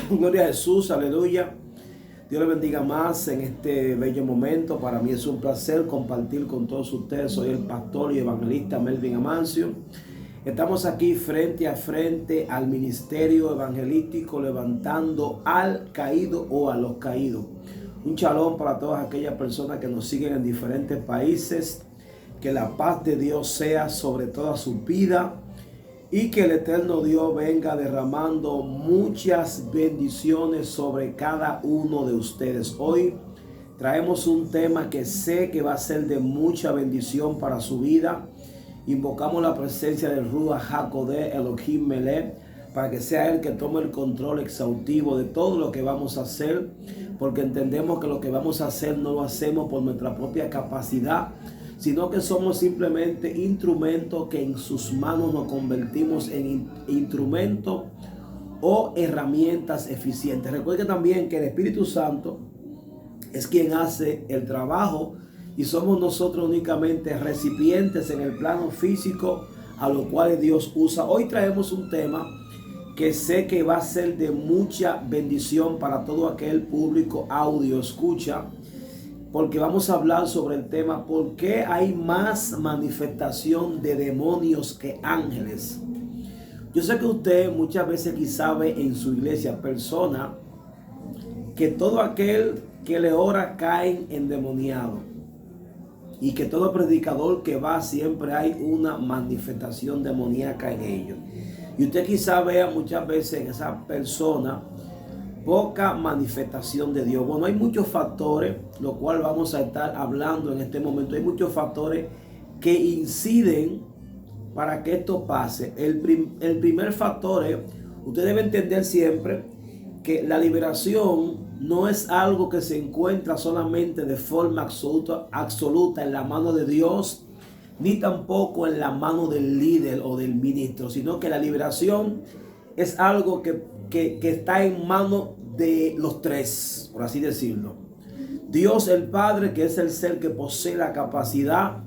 Gloria a Jesús, aleluya. Dios le bendiga más en este bello momento. Para mí es un placer compartir con todos ustedes. Soy el pastor y evangelista Melvin Amancio. Estamos aquí frente a frente al ministerio evangelístico, levantando al caído o a los caídos. Un shalom para todas aquellas personas que nos siguen en diferentes países. Que la paz de Dios sea sobre toda su vida. Y que el eterno Dios venga derramando muchas bendiciones sobre cada uno de ustedes. Hoy traemos un tema que sé que va a ser de mucha bendición para su vida. Invocamos la presencia del Ruach HaKodesh Elohim Melech para que sea Él que tome el control exhaustivo de todo lo que vamos a hacer, porque entendemos que lo que vamos a hacer no lo hacemos por nuestra propia capacidad, sino que somos simplemente instrumentos que en sus manos nos convertimos en instrumentos o herramientas eficientes. Recuerden también que el Espíritu Santo es quien hace el trabajo y somos nosotros únicamente recipientes en el plano físico a lo cual Dios usa. Hoy traemos un tema que sé que va a ser de mucha bendición para todo aquel público audio escucha, porque vamos a hablar sobre el tema ¿por qué hay más manifestación de demonios que ángeles? Yo sé que usted muchas veces quizá ve en su iglesia personas que todo aquel que le ora caen endemoniados y que todo predicador que va siempre hay una manifestación demoníaca en ellos. Y usted quizá vea muchas veces en esa persona poca manifestación de Dios. Bueno, hay muchos factores, lo cual vamos a estar hablando en este momento. Hay muchos factores que inciden para que esto pase. El primer factor es, usted debe entender siempre que la liberación no es algo que se encuentra solamente de forma absoluta en la mano de Dios, ni tampoco en la mano del líder o del ministro, sino que la liberación es algo que está en manos de los tres, por así decirlo. Dios el Padre, que es el ser que posee la capacidad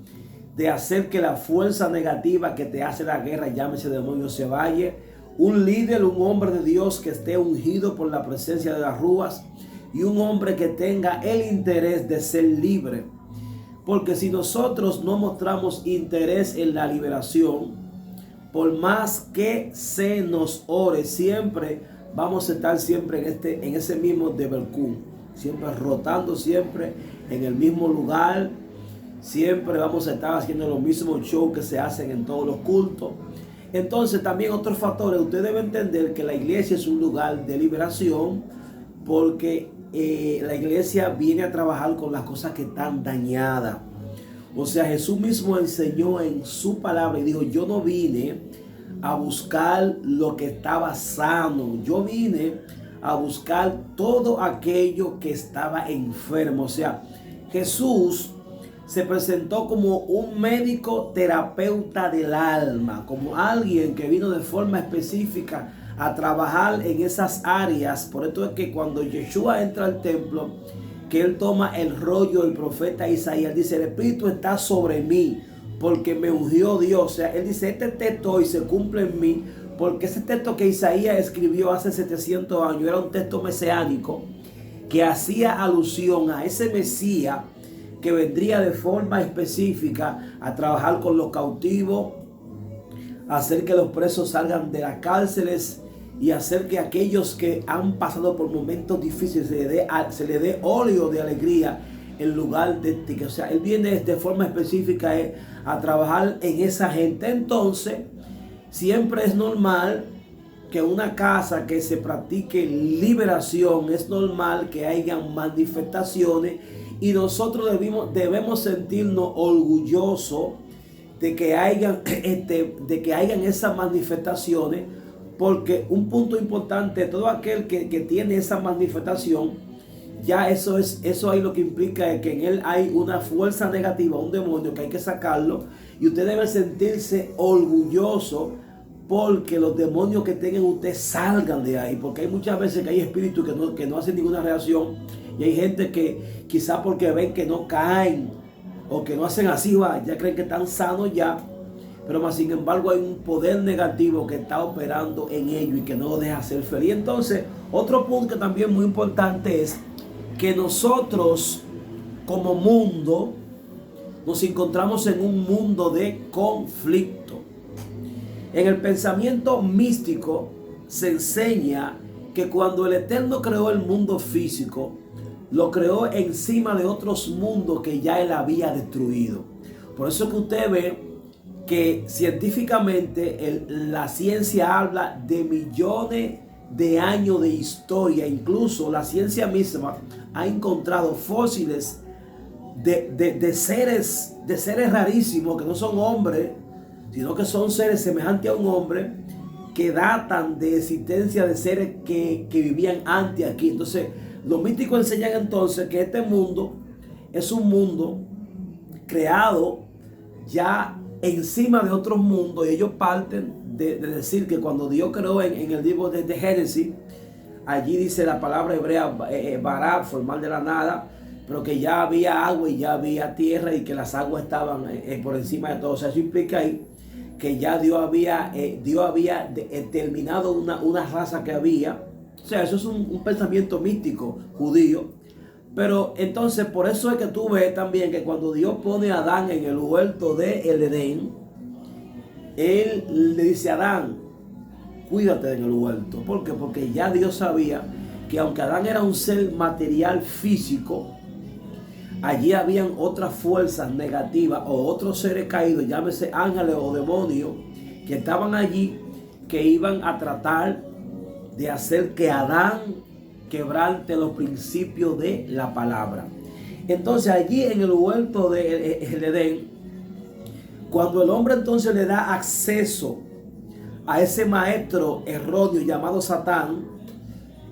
de hacer que la fuerza negativa que te hace la guerra, llámese demonio, se vaya. Un líder, un hombre de Dios que esté ungido por la presencia de las rúas y un hombre que tenga el interés de ser libre. Porque si nosotros no mostramos interés en la liberación, por más que se nos ore, siempre vamos a estar siempre en ese mismo debercún, siempre rotando siempre en el mismo lugar, siempre vamos a estar haciendo los mismos shows que se hacen en todos los cultos. Entonces también otros factores, usted debe entender que la iglesia es un lugar de liberación, porque la iglesia viene a trabajar con las cosas que están dañadas. O sea, Jesús mismo enseñó en su palabra y dijo, yo no vine a buscar lo que estaba sano, yo vine a buscar todo aquello que estaba enfermo. O sea, Jesús se presentó como un médico terapeuta del alma, como alguien que vino de forma específica a trabajar en esas áreas. Por esto es que cuando Yeshua entra al templo, que él toma el rollo del profeta Isaías, dice, el Espíritu está sobre mí, porque me ungió Dios. O sea, él dice, este texto hoy se cumple en mí, porque ese texto que Isaías escribió hace 700 años, era un texto mesiánico, que hacía alusión a ese Mesías, que vendría de forma específica a trabajar con los cautivos, a hacer que los presos salgan de las cárceles y hacer que aquellos que han pasado por momentos difíciles se le dé óleo de alegría en lugar de ti. O sea, él viene de forma específica a trabajar en esa gente. Entonces, siempre es normal que una casa que se practique liberación, es normal que haya manifestaciones, y nosotros debemos sentirnos orgullosos de que hayan esas manifestaciones, porque un punto importante, todo aquel que tiene esa manifestación, ya eso ahí lo que implica es que en él hay una fuerza negativa, un demonio que hay que sacarlo, y usted debe sentirse orgulloso porque los demonios que tengan usted salgan de ahí, porque hay muchas veces que hay espíritus que no hacen ninguna reacción, y hay gente que quizá porque ven que no caen o que no hacen así, ya creen que están sanos ya. pero más sin embargo hay un poder negativo que está operando en ellos y que no lo deja ser feliz. Entonces, otro punto que también es muy importante es que nosotros como mundo nos encontramos en un mundo de conflicto. En el pensamiento místico se enseña que cuando el Eterno creó el mundo físico, lo creó encima de otros mundos que ya él había destruido. Por eso que usted ve que científicamente la ciencia habla de millones de años de historia. Incluso la ciencia misma ha encontrado fósiles de seres rarísimos que no son hombres, sino que son seres semejantes a un hombre, que datan de existencia de seres que vivían antes aquí. Entonces los místicos enseñan entonces que este mundo es un mundo creado ya encima de otros mundos, y ellos parten de decir que cuando Dios creó en el libro de Génesis, allí dice la palabra hebrea bará, formar de la nada, pero que ya había agua y ya había tierra y que las aguas estaban por encima de todo. O sea, eso implica ahí que ya Dios había terminado una raza que había. O sea, eso es un pensamiento místico judío. Pero entonces por eso es que tú ves también que cuando Dios pone a Adán en el huerto de el Edén, Él le dice a Adán, cuídate en el huerto. ¿Por qué? Porque ya Dios sabía que aunque Adán era un ser material físico, allí habían otras fuerzas negativas o otros seres caídos, llámese ángeles o demonios, que estaban allí, que iban a tratar de hacer que Adán quebrante los principios de la palabra. Entonces allí en el huerto de Edén, cuando el hombre entonces le da acceso a ese maestro erróneo llamado Satán,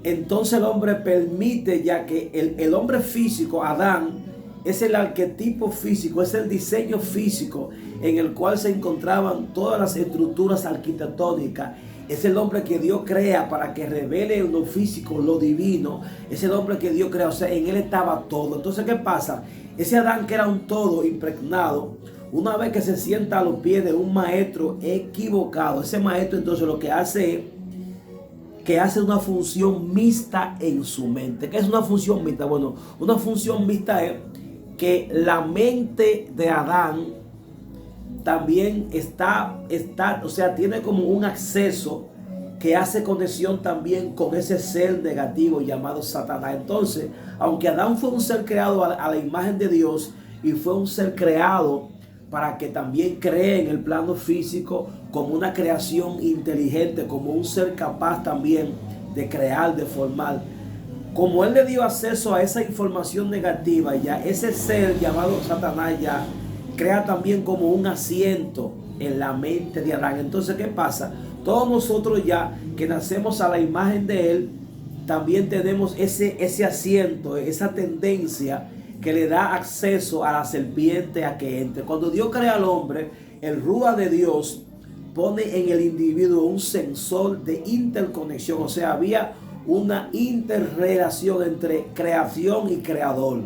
entonces el hombre permite, ya que el hombre físico, Adán, es el arquetipo físico, es el diseño físico en el cual se encontraban todas las estructuras arquitectónicas. Es el hombre que Dios crea para que revele lo físico, lo divino. Es el hombre que Dios crea, o sea, en él estaba todo. Entonces, ¿qué pasa? Ese Adán, que era un todo impregnado, una vez que se sienta a los pies de un maestro equivocado, ese maestro entonces lo que hace es que hace una función mixta en su mente. ¿Qué es una función mixta? Bueno, una función mixta es que la mente de Adán también o sea, tiene como un acceso que hace conexión también con ese ser negativo llamado Satanás. Entonces, aunque Adán fue un ser creado a la imagen de Dios y fue un ser creado para que también cree en el plano físico como una creación inteligente, como un ser capaz también de crear, de formar, como él le dio acceso a esa información negativa, ya ese ser llamado Satanás ya crea también como un asiento en la mente de Adán. Entonces, ¿qué pasa? Todos nosotros ya que nacemos a la imagen de él, también tenemos ese asiento, esa tendencia que le da acceso a la serpiente a que entre. Cuando Dios crea al hombre, el Ruach de Dios pone en el individuo un sensor de interconexión. O sea, había una interrelación entre creación y creador.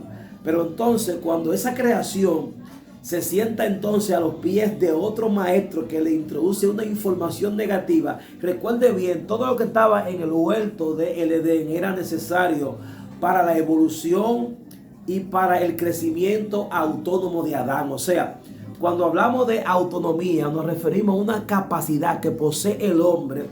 Pero entonces, cuando esa creación se sienta entonces a los pies de otro maestro que le introduce una información negativa, recuerde bien, todo lo que estaba en el huerto de el Edén era necesario para la evolución y para el crecimiento autónomo de Adán. O sea, cuando hablamos de autonomía, nos referimos a una capacidad que posee el hombre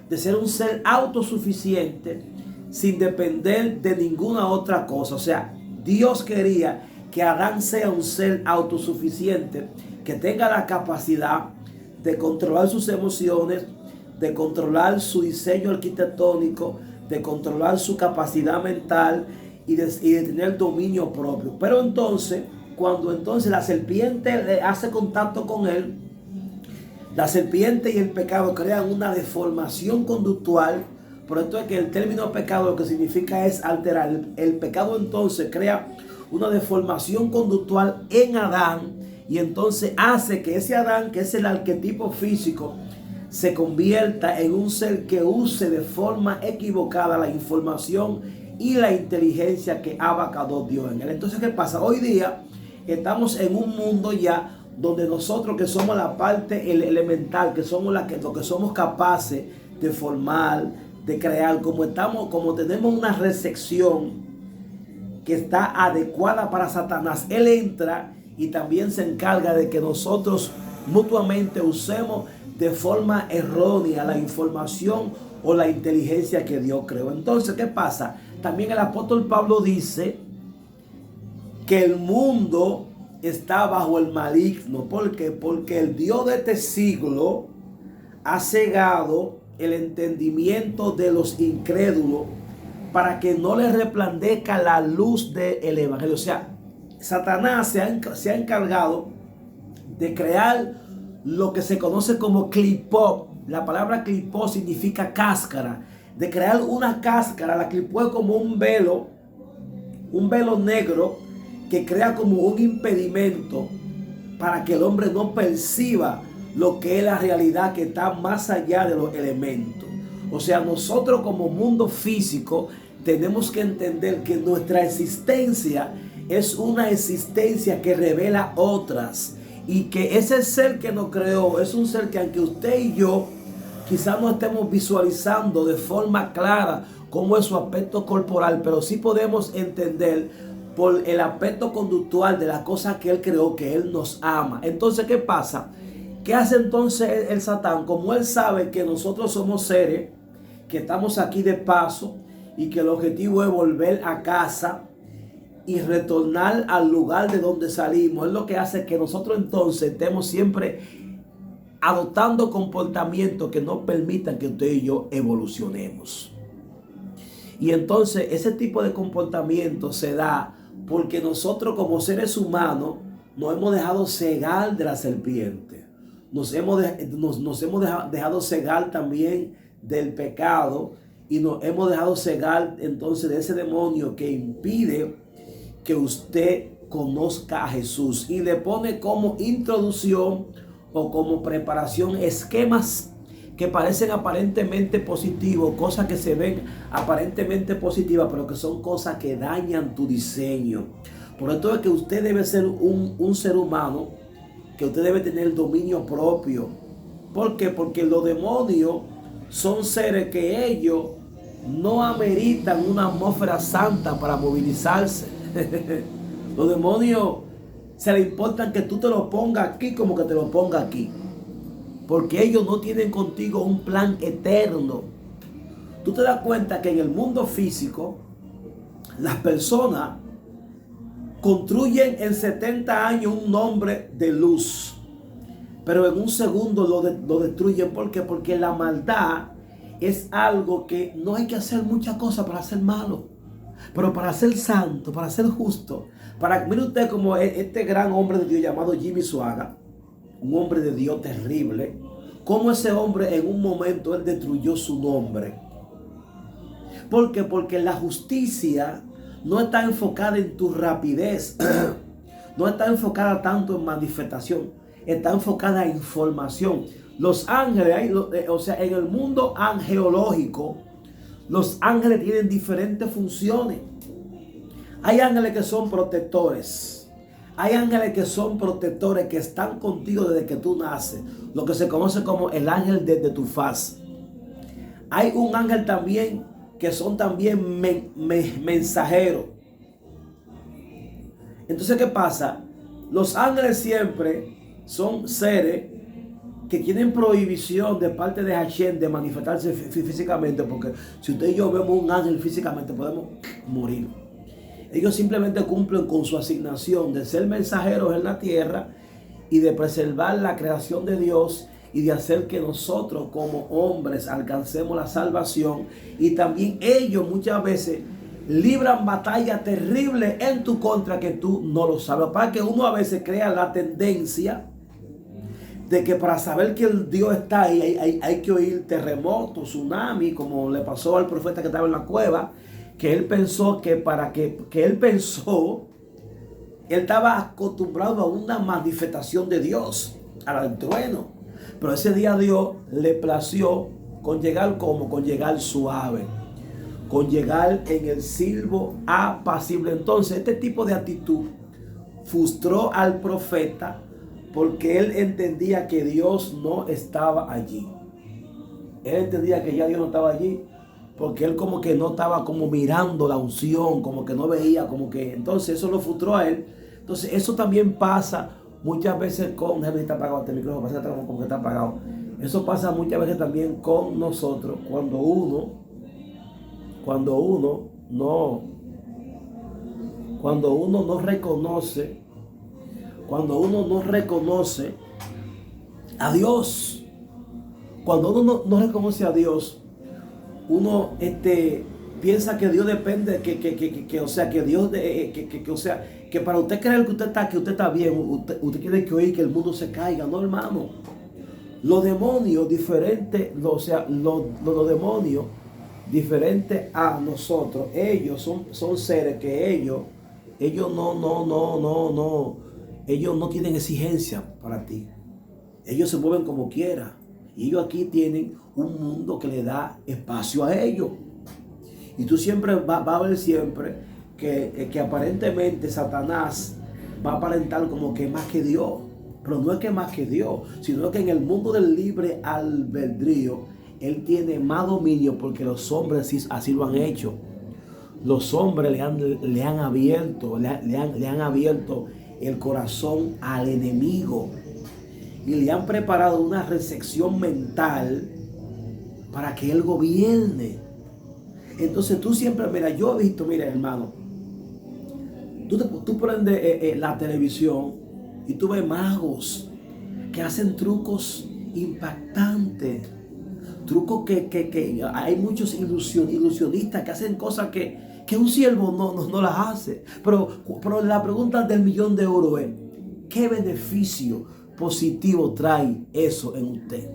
de ser un ser autosuficiente sin depender de ninguna otra cosa. O sea, Dios quería que Adán sea un ser autosuficiente, que tenga la capacidad de controlar sus emociones, de controlar su diseño arquitectónico, de controlar su capacidad mental y de tener dominio propio. Pero entonces, cuando entonces la serpiente le hace contacto con él, la serpiente y el pecado crean una deformación conductual. Por esto es que el término pecado lo que significa es alterar. El pecado entonces crea una deformación conductual en Adán, y entonces hace que ese Adán, que es el arquetipo físico, se convierta en un ser que use de forma equivocada la información y la inteligencia que Abacadó dio en él. Entonces, ¿qué pasa? Hoy día estamos en un mundo ya donde nosotros que somos la parte elemental, que somos lo que somos capaces de formar, de crear, como tenemos una recepción que está adecuada para Satanás, él entra y también se encarga de que nosotros mutuamente usemos de forma errónea la información o la inteligencia que Dios creó. Entonces, ¿qué pasa? También el apóstol Pablo dice que el mundo está bajo el maligno. ¿Por qué? Porque el Dios de este siglo ha cegado el entendimiento de los incrédulos para que no les resplandezca la luz del evangelio. O sea, Satanás se ha encargado de crear lo que se conoce como clipó. La palabra clipó significa cáscara. De crear una cáscara, la clipó es como un velo negro que crea como un impedimento para que el hombre no perciba lo que es la realidad que está más allá de los elementos. O sea, nosotros como mundo físico tenemos que entender que nuestra existencia es una existencia que revela otras, y que ese ser que nos creó es un ser que, aunque usted y yo quizás no estemos visualizando de forma clara cómo es su aspecto corporal, pero sí podemos entender por el aspecto conductual de las cosas que él creó, que él nos ama. Entonces, ¿qué pasa? ¿Qué hace entonces el Satán? Como él sabe que nosotros somos seres que estamos aquí de paso y que el objetivo es volver a casa y retornar al lugar de donde salimos, es lo que hace que nosotros entonces estemos siempre adoptando comportamientos que no permitan que usted y yo evolucionemos. Y entonces ese tipo de comportamiento se da porque nosotros como seres humanos nos hemos dejado cegar de la serpiente. Nos hemos dejado cegar también del pecado, y nos hemos dejado cegar entonces de ese demonio que impide que usted conozca a Jesús, y le pone como introducción o como preparación esquemas que parecen aparentemente positivos, cosas que se ven aparentemente positivas, pero que son cosas que dañan tu diseño. Por esto es que usted debe ser un ser humano, que usted debe tener dominio propio. ¿Por qué? Porque los demonios son seres que ellos no ameritan una atmósfera santa para movilizarse. Los demonios se le importan que tú te lo pongas aquí como que te lo pongas aquí, porque ellos no tienen contigo un plan eterno. Tú te das cuenta que en el mundo físico las personas construyen en 70 años un nombre de luz, pero en un segundo lo destruyen. ¿Por qué? Porque la maldad es algo que no hay que hacer muchas cosas para ser malo, pero para ser santo, para ser justo. Mire usted como este gran hombre de Dios llamado Jimmy Swaggart, un hombre de Dios terrible, como ese hombre en un momento él destruyó su nombre. ¿Por qué? Porque la justicia no está enfocada en tu rapidez, no está enfocada tanto en manifestación, está enfocada en información. Los ángeles, o sea, en el mundo angelológico, los ángeles tienen diferentes funciones. Hay ángeles que son protectores. Hay ángeles que son protectores, que están contigo desde que tú naces, lo que se conoce como el ángel desde tu faz. Hay un ángel también que son también mensajeros. Entonces, ¿qué pasa? Los ángeles siempre son seres que tienen prohibición de parte de Hashem de manifestarse físicamente, porque si usted y yo vemos un ángel físicamente podemos morir. Ellos simplemente cumplen con su asignación de ser mensajeros en la tierra y de preservar la creación de Dios y de hacer que nosotros como hombres alcancemos la salvación. Y también ellos muchas veces libran batallas terribles en tu contra que tú no lo sabes. Para que uno a veces crea la tendencia de que para saber que el Dios está ahí hay que oír terremotos, tsunami, como le pasó al profeta que estaba en la cueva, que él pensó que él estaba acostumbrado a una manifestación de Dios, al trueno. Pero ese día Dios le plació con llegar con llegar suave, con llegar en el silbo apacible. Entonces este tipo de actitud frustró al profeta, porque él entendía que Dios no estaba allí. Él entendía que ya Dios no estaba allí, porque él como que no estaba como mirando la unción, como que no veía, como que entonces eso lo frustró a él. Entonces eso también pasa muchas veces con, déjame está apagado este micrófono, parece que como que está apagado. Eso pasa muchas veces también con nosotros cuando uno no reconoce, a Dios. Cuando uno no reconoce a Dios, uno piensa que Dios depende, o sea, que Dios, o sea, que para usted creer que usted está bien, usted tiene que oír que el mundo se caiga. No, hermano. Los demonios diferentes, o sea, los demonios diferentes a nosotros, ellos son seres que ellos ellos no tienen exigencia para ti. Ellos se mueven como quieran. Y ellos aquí tienen un mundo que le da espacio a ellos. Y tú siempre va a ver siempre que aparentemente Satanás va a aparentar como que es más que Dios. Pero no es que es más que Dios, sino que en el mundo del libre albedrío, él tiene más dominio porque los hombres así lo han hecho. Los hombres le han abierto el corazón al enemigo y le han preparado una recepción mental para que él gobierne. Entonces tú siempre, mira, yo he visto, mira hermano, tú prendes la televisión y tú ves magos que hacen trucos impactantes, trucos que hay muchos ilusionistas que hacen cosas que un siervo no las hace. Pero la pregunta del $1.000.000 es, ¿qué beneficio positivo trae eso en usted?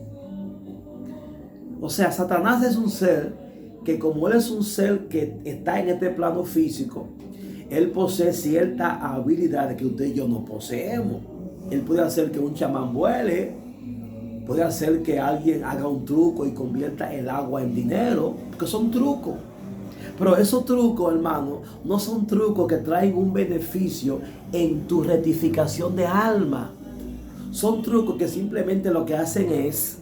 O sea, Satanás es un ser que, como él es un ser que está en este plano físico, él posee ciertas habilidades que usted y yo no poseemos. Él puede hacer que un chamán vuele, puede hacer que alguien haga un truco y convierta el agua en dinero, porque son trucos. Pero esos trucos, hermano, no son trucos que traen un beneficio en tu rectificación de alma. Son trucos que simplemente lo que hacen es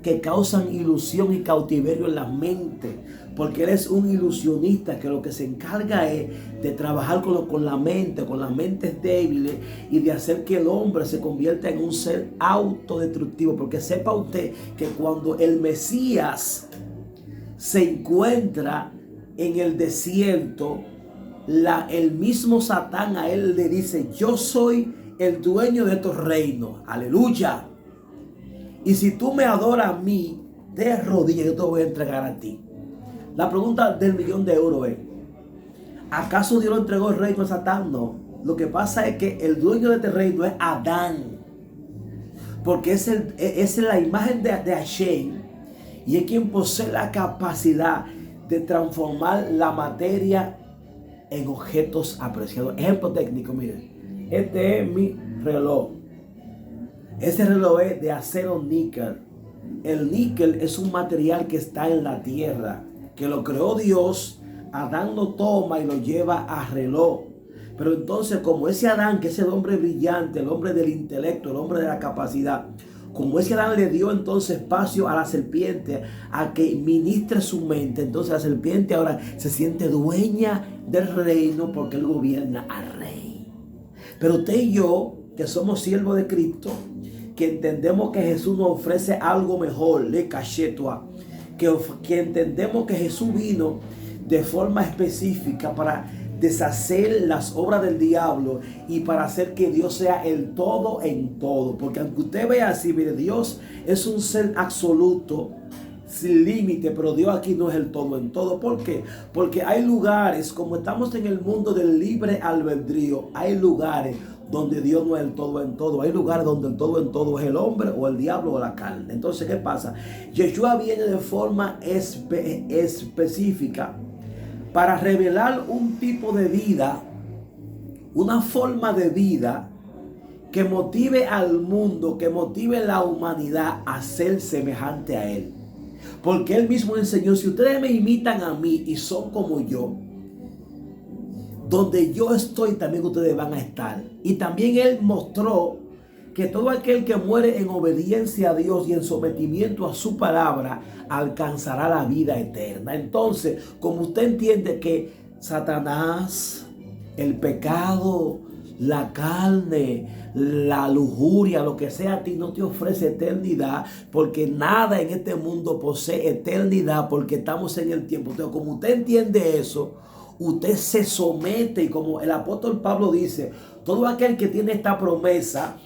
que causan ilusión y cautiverio en la mente, porque eres un ilusionista que lo que se encarga es de trabajar con las mentes débiles y de hacer que el hombre se convierta en un ser autodestructivo. Porque sepa usted que cuando el Mesías se encuentra en el desierto, el mismo Satán a él le dice: yo soy el dueño de estos reinos, aleluya, y si tú me adoras a mí de rodillas, yo te voy a entregar a ti. La pregunta del $1.000.000 es, ¿acaso Dios lo entregó el reino a Satán? No. Lo que pasa es que el dueño de este reino es Adán, porque es la imagen de Hashem, y es quien posee la capacidad de transformar la materia en objetos apreciados. Ejemplo técnico, miren, este es mi reloj. Este reloj es de acero níquel. El níquel es un material que está en la tierra, que lo creó Dios. Adán lo toma y lo lleva a reloj. Pero entonces, como ese Adán, que es el hombre brillante, el hombre del intelecto, el hombre de la capacidad, como ese Adán le dio entonces espacio a la serpiente a que ministre su mente, entonces la serpiente ahora se siente dueña del reino porque él gobierna al rey. Pero usted y yo, que somos siervos de Cristo, que entendemos que Jesús nos ofrece algo mejor, que entendemos que Jesús vino de forma específica para deshacer las obras del diablo y para hacer que Dios sea el todo en todo. Porque aunque usted vea así, mire, Dios es un ser absoluto, sin límite, pero Dios aquí no es el todo en todo. ¿Por qué? Porque hay lugares, como estamos en el mundo del libre albedrío, hay lugares donde Dios no es el todo en todo. Hay lugares donde el todo en todo es el hombre o el diablo o la carne. Entonces, ¿qué pasa? Yeshua viene de forma específica para revelar un tipo de vida, una forma de vida que motive al mundo, que motive la humanidad a ser semejante a Él. Porque Él mismo enseñó: si ustedes me imitan a mí y son como yo, donde yo estoy también ustedes van a estar. Y también Él mostró que todo aquel que muere en obediencia a Dios y en sometimiento a su palabra alcanzará la vida eterna. Entonces, como usted entiende que Satanás, el pecado, la carne, la lujuria, lo que sea a ti no te ofrece eternidad, porque nada en este mundo posee eternidad, porque estamos en el tiempo. Entonces, como usted entiende eso, usted se somete, y como el apóstol Pablo dice, todo aquel que tiene esta promesa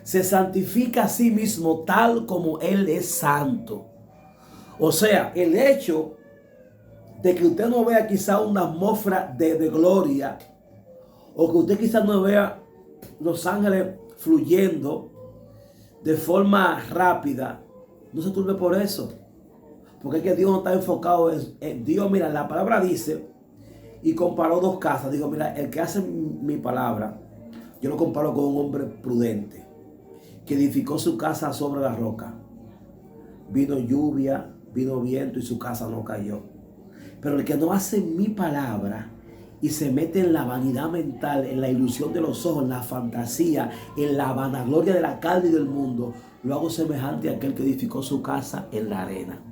se santifica a sí mismo tal como Él es santo. O sea, el hecho de que usted no vea quizá una atmósfera de gloria, o que usted quizás no vea los ángeles fluyendo de forma rápida, no se turbe por eso. Porque es que Dios no está enfocado en Dios. Mira, la palabra dice, y comparó dos casas. Digo, mira, el que hace mi palabra, yo lo comparo con un hombre prudente, que edificó su casa sobre la roca. Vino lluvia, vino viento y su casa no cayó. Pero el que no hace mi palabra y se mete en la vanidad mental, en la ilusión de los ojos, en la fantasía, en la vanagloria de la carne y del mundo, lo hago semejante a aquel que edificó su casa en la arena.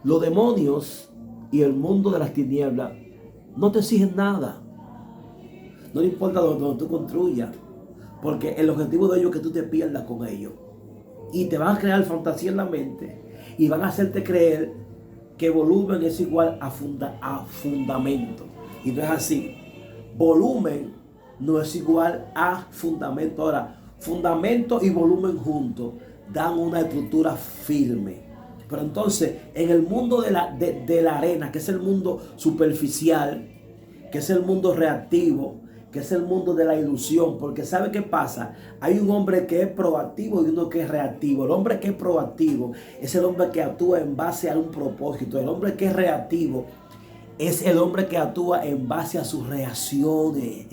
Los demonios y el mundo de las tinieblas no te exigen nada. No le importa donde tú construyas, porque el objetivo de ellos es que tú te pierdas con ellos. Y te van a crear fantasía en la mente y van a hacerte creer que volumen es igual a fundamento. Y no es así. Volumen no es igual a fundamento. Ahora, fundamento y volumen juntos dan una estructura firme. Pero entonces, en el mundo de la arena, que es el mundo superficial, que es el mundo reactivo, que es el mundo de la ilusión, porque ¿sabe qué pasa? Hay un hombre que es proactivo y uno que es reactivo. El hombre que es proactivo es el hombre que actúa en base a un propósito. El hombre que es reactivo es el hombre que actúa en base a sus reacciones,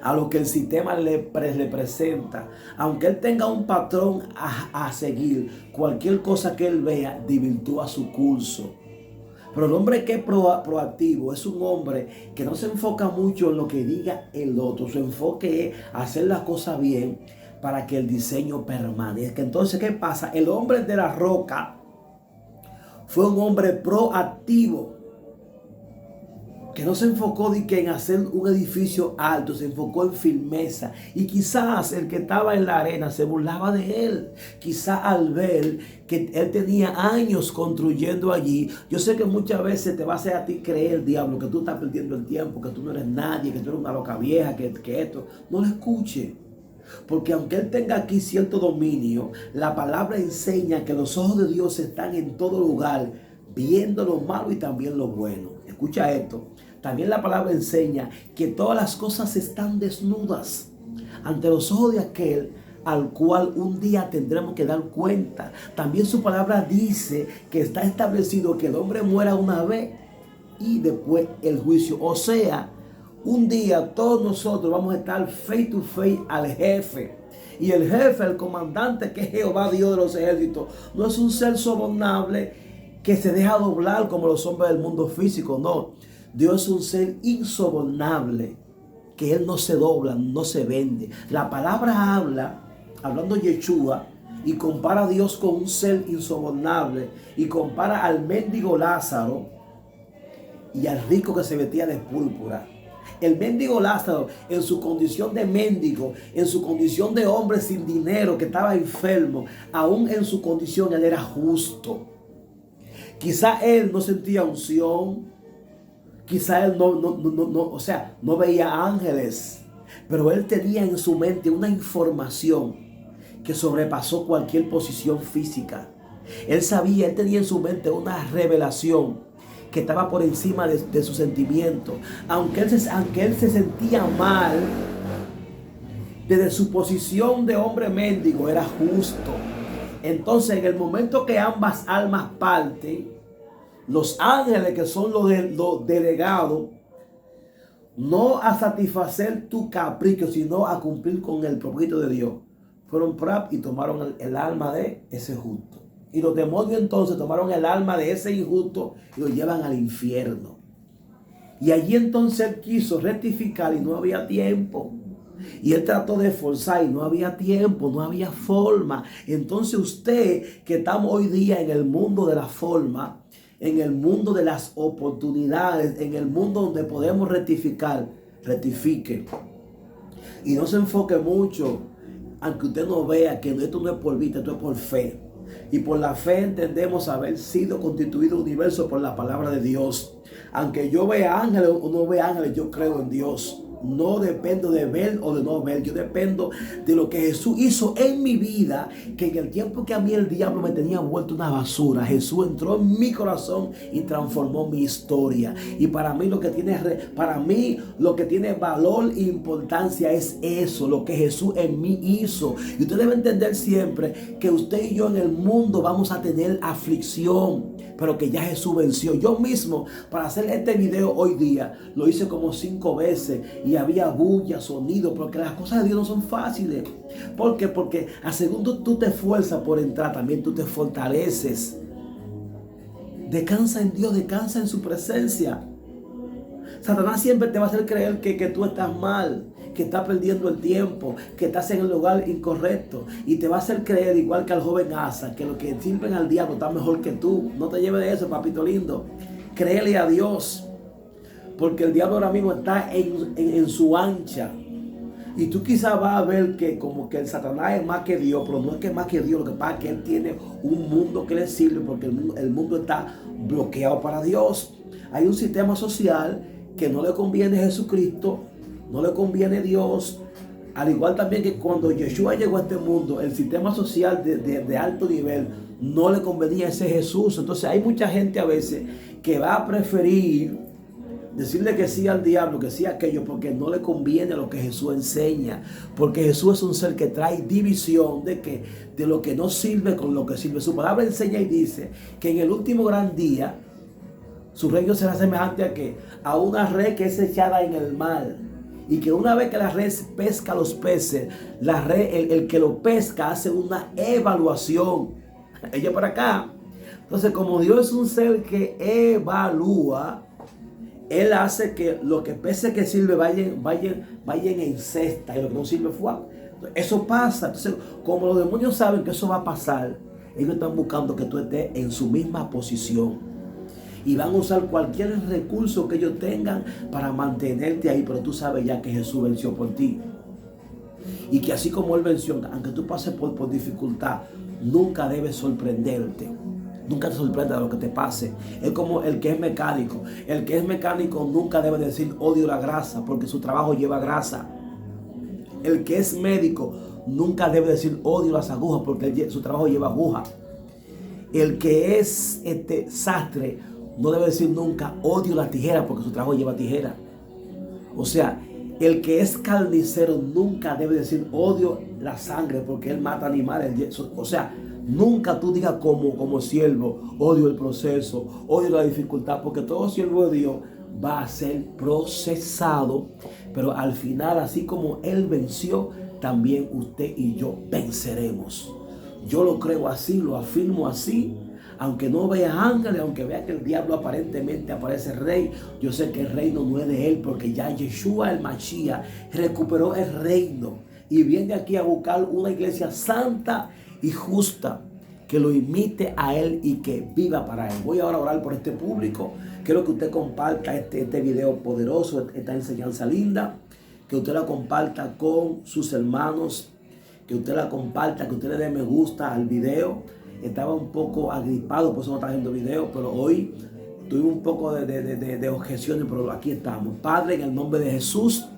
a lo que el sistema le presenta. Aunque él tenga un patrón a seguir, cualquier cosa que él vea desvirtúa su curso. Pero el hombre que es proactivo es un hombre que no se enfoca mucho en lo que diga el otro. Su enfoque es hacer las cosas bien para que el diseño permanezca. Entonces, ¿qué pasa? El hombre de la roca fue un hombre proactivo, que no se enfocó en hacer un edificio alto, se enfocó en firmeza. Y quizás el que estaba en la arena se burlaba de él. Quizás al ver que él tenía años construyendo allí. Yo sé que muchas veces te va a hacer a ti creer, diablo, que tú estás perdiendo el tiempo, que tú no eres nadie, que tú eres una loca vieja, que esto. No lo escuche. Porque aunque él tenga aquí cierto dominio, la palabra enseña que los ojos de Dios están en todo lugar, viendo lo malo y también lo bueno. Escucha esto. También la palabra enseña que todas las cosas están desnudas ante los ojos de aquel al cual un día tendremos que dar cuenta. También su palabra dice que está establecido que el hombre muera una vez y después el juicio. O sea, un día todos nosotros vamos a estar face to face al jefe. Y el jefe, el comandante, que es Jehová Dios de los ejércitos, no es un ser sobornable que se deja doblar como los hombres del mundo físico, no. Dios es un ser insobornable, que Él no se dobla, no se vende. La palabra habla, hablando Yeshua, y compara a Dios con un ser insobornable, y compara al mendigo Lázaro y al rico que se vestía de púrpura. El mendigo Lázaro, en su condición de mendigo, en su condición de hombre sin dinero que estaba enfermo, aún en su condición él era justo. Quizá él no sentía unción, quizá él no veía ángeles, pero él tenía en su mente una información que sobrepasó cualquier posición física. Él sabía, él tenía en su mente una revelación que estaba por encima de su sentimiento. Aunque él se sentía mal, desde su posición de hombre mendigo era justo. Entonces, en el momento que ambas almas parten, los ángeles, que son los delegados, no a satisfacer tu capricho, sino a cumplir con el propósito de Dios, fueron y tomaron el alma de ese justo. Y los demonios entonces tomaron el alma de ese injusto y lo llevan al infierno. Y allí entonces él quiso rectificar y no había tiempo. Y él trató de esforzar y no había tiempo, no había forma. Entonces usted que estamos hoy día en el mundo de la forma, en el mundo de las oportunidades, en el mundo donde podemos rectificar, rectifique. Y no se enfoque mucho, aunque usted no vea que esto no es por vista, esto es por fe. Y por la fe entendemos haber sido constituido universo por la palabra de Dios. Aunque yo vea ángeles o no vea ángeles, yo creo en Dios. No dependo de ver o de no ver. Yo dependo de lo que Jesús hizo en mi vida. Que en el tiempo que a mí el diablo me tenía vuelto una basura, Jesús entró en mi corazón y transformó mi historia. Y para mí lo que tiene valor e importancia es eso, lo que Jesús en mí hizo. Y usted debe entender siempre que usted y yo en el mundo vamos a tener aflicción, pero que ya Jesús venció. Yo mismo, para hacer este video hoy día, lo hice como 5 veces y había bulla, sonido, porque las cosas de Dios no son fáciles. ¿Por qué? Porque a segundo tú te esfuerzas por entrar, también tú te fortaleces. Descansa en Dios, descansa en su presencia. Satanás siempre te va a hacer creer que tú estás mal, que estás perdiendo el tiempo, que estás en el lugar incorrecto. Y te va a hacer creer, igual que al joven Asa, que lo que sirven al diablo está mejor que tú. No te lleves de eso, papito lindo. Créele a Dios. Porque el diablo ahora mismo está en su ancha. Y tú quizás vas a ver que como que el Satanás es más que Dios, pero no es que es más que Dios. Lo que pasa es que él tiene un mundo que le sirve, porque el mundo está bloqueado para Dios. Hay un sistema social que no le conviene a Jesucristo, no le conviene a Dios. Al igual también que cuando Yeshua llegó a este mundo, el sistema social de alto nivel no le convenía a ese Jesús. Entonces hay mucha gente a veces que va a preferir decirle que sí al diablo, que sí a aquello, porque no le conviene a lo que Jesús enseña. Porque Jesús es un ser que trae división de lo que no sirve con lo que sirve. Su palabra enseña y dice que en el último gran día su reino será semejante a una red que es echada en el mar. Y que una vez que la red pesca los peces, la red, el que lo pesca hace una evaluación. Ella para acá. Entonces, como Dios es un ser que evalúa, Él hace que lo que peces que sirve vayan en cesta y lo que no sirve fuera. Eso pasa. Entonces, como los demonios saben que eso va a pasar, ellos están buscando que tú estés en su misma posición. Y van a usar cualquier recurso que ellos tengan para mantenerte ahí. Pero tú sabes ya que Jesús venció por ti. Y que así como Él venció, aunque tú pases por dificultad, nunca debes sorprenderte. Nunca te sorprenda lo que te pase. Es como el que es mecánico. El que es mecánico nunca debe decir odio la grasa, porque su trabajo lleva grasa. El que es médico nunca debe decir odio las agujas, porque su trabajo lleva agujas. El que es sastre no debe decir nunca odio la tijera, porque su trabajo lleva tijera. O sea, el que es carnicero nunca debe decir odio la sangre, porque él mata animales. O sea, nunca tú digas como siervo, odio el proceso, odio la dificultad, porque todo siervo de Dios va a ser procesado, pero al final, así como Él venció, también usted y yo venceremos. Yo lo creo así, lo afirmo así. Aunque no vea ángeles, aunque vea que el diablo aparentemente aparece rey, yo sé que el reino no es de él, porque ya Yeshua el Mashiach recuperó el reino y viene aquí a buscar una iglesia santa y justa que lo imite a él y que viva para él. Voy ahora a orar por este público. Quiero que usted comparta este video poderoso, esta enseñanza linda, que usted la comparta con sus hermanos, que usted la comparta, que usted le dé me gusta al video. Estaba un poco agripado, por eso no estaba haciendo video, pero hoy tuve un poco de objeciones, pero aquí estamos. Padre, en el nombre de Jesús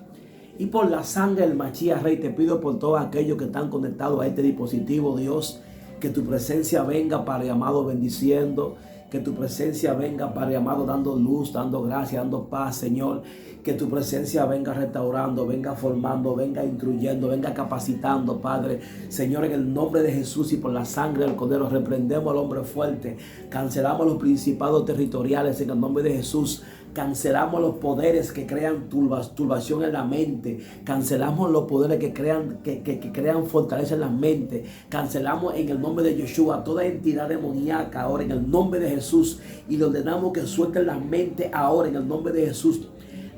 y por la sangre del Mashiach Rey, te pido por todos aquellos que están conectados a este dispositivo, Dios, que tu presencia venga, Padre amado, bendiciendo, que tu presencia venga, Padre amado, dando luz, dando gracia, dando paz, Señor. Que tu presencia venga restaurando, venga formando, venga instruyendo, venga capacitando, Padre. Señor, en el nombre de Jesús y por la sangre del Cordero, reprendemos al hombre fuerte. Cancelamos los principados territoriales en el nombre de Jesús. Cancelamos los poderes que crean turbación en la mente. Cancelamos los poderes que crean fortaleza en la mente. Cancelamos en el nombre de Yeshua toda entidad demoníaca ahora en el nombre de Jesús. Y le ordenamos que suelten la mente ahora en el nombre de Jesús.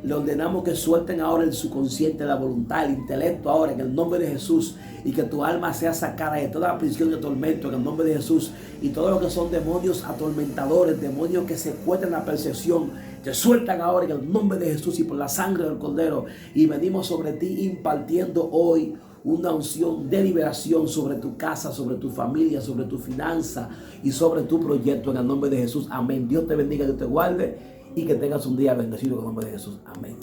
Le ordenamos que suelten ahora el subconsciente, la voluntad, el intelecto ahora en el nombre de Jesús, y que tu alma sea sacada de toda prisión y tormento en el nombre de Jesús, y todo lo que son demonios atormentadores, demonios que secuestran la percepción, te sueltan ahora en el nombre de Jesús y por la sangre del Cordero. Y venimos sobre ti impartiendo hoy una unción de liberación sobre tu casa, sobre tu familia, sobre tu finanza y sobre tu proyecto en el nombre de Jesús. Amén. Dios te bendiga, Dios te guarde y que tengas un día bendecido en el nombre de Jesús. Amén.